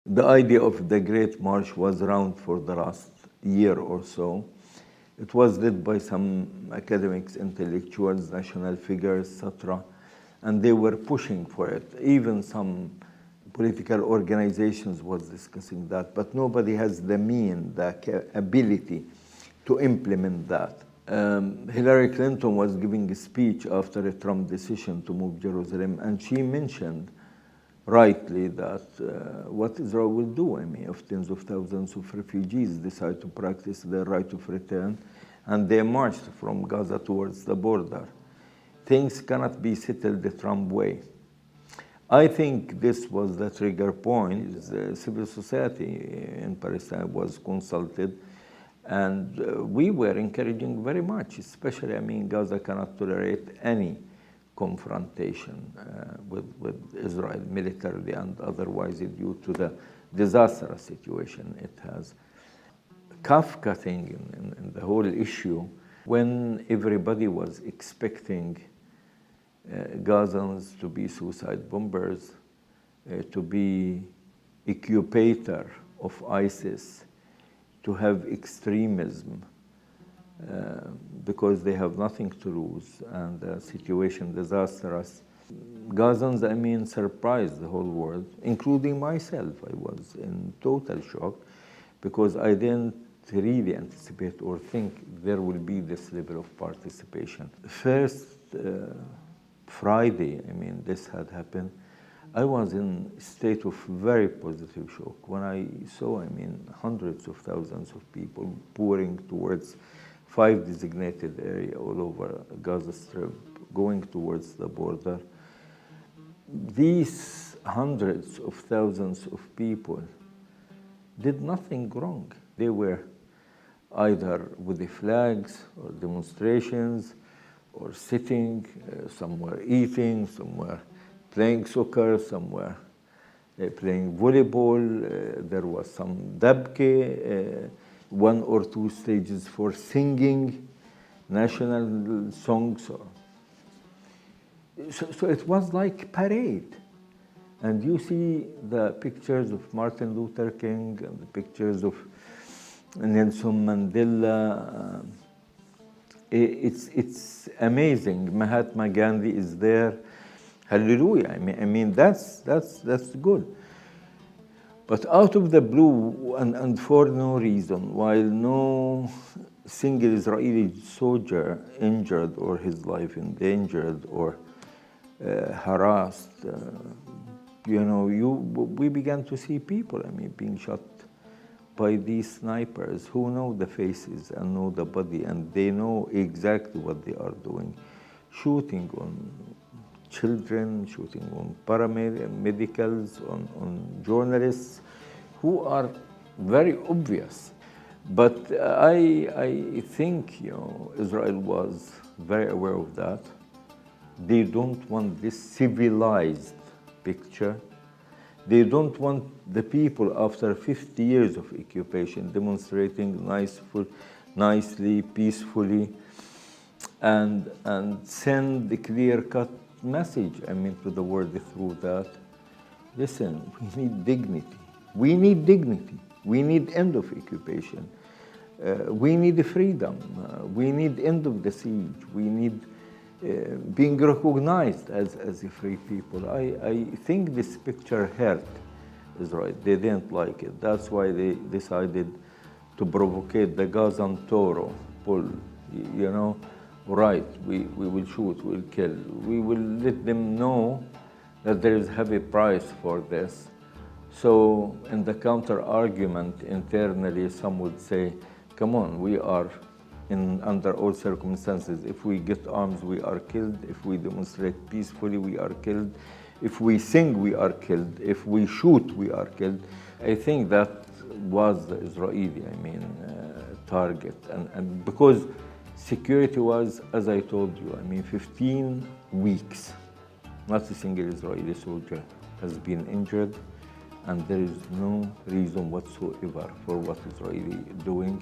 The idea of the Great March was around for the last year or so. It was led by some academics, intellectuals, national figures, etc. And they were pushing for it. Even some political organizations was discussing that, but nobody has the the ability to implement that. Hillary Clinton was giving a speech after a Trump decision to move Jerusalem, and she mentioned rightly that what Israel will do, I mean, if tens of thousands of refugees decide to practice their right of return, and they marched from Gaza towards the border. Things cannot be settled the Trump way. I think this was the trigger point. The civil society in Palestine was consulted, and we were encouraging very much, especially, I mean, Gaza cannot tolerate any confrontation with Israel militarily and otherwise due to the disastrous situation it has. Kafka thing in the whole issue, when everybody was expecting Gazans to be suicide bombers, to be occupator of ISIS, to have extremism, because they have nothing to lose and the situation disastrous. Gazans, I mean, surprised the whole world, including myself. I was in total shock because I didn't really anticipate or think there will be this level of participation. First Friday, I mean, this had happened, I was in a state of very positive shock when I saw, I mean, hundreds of thousands of people pouring towards 5 designated areas all over Gaza Strip, going towards the border. These hundreds of thousands of people did nothing wrong. They were either with the flags or demonstrations or sitting, somewhere eating, somewhere playing soccer, somewhere playing volleyball. There was some dabke, 1 or 2 stages for singing national songs. So it was like parade. And you see the pictures of Martin Luther King and the pictures of Nelson Mandela. It's amazing. Mahatma Gandhi is there. Hallelujah. I mean that's good. But out of the blue and for no reason, while no single Israeli soldier injured or his life endangered or harassed, we began to see people, I mean, being shot by these snipers who know the faces and know the body, and they know exactly what they are doing. Shooting on children, shooting on paramedicals, on journalists, who are very obvious. But I think, Israel was very aware of that. They don't want this civilized picture. They don't want the people after 50 years of occupation demonstrating nicely, peacefully, and send the clear-cut message, I mean, to the world through that. Listen, we need dignity. We need dignity. We need end of occupation. We need freedom. We need end of the siege. We need being recognized as a free people. I think this picture hurt Israel. They didn't like it. That's why they decided to provocate the Gazan Toro, pull, right, we will shoot, we'll kill. We will let them know that there is heavy price for this. So in the counter argument internally, some would say, come on, we are under all circumstances. If we get arms, we are killed. If we demonstrate peacefully, we are killed. If we sing, we are killed. If we shoot, we are killed. I think that was the Israeli, target. And because security was, as I told you, 15 weeks. Not a single Israeli soldier has been injured, and there is no reason whatsoever for what Israel is doing.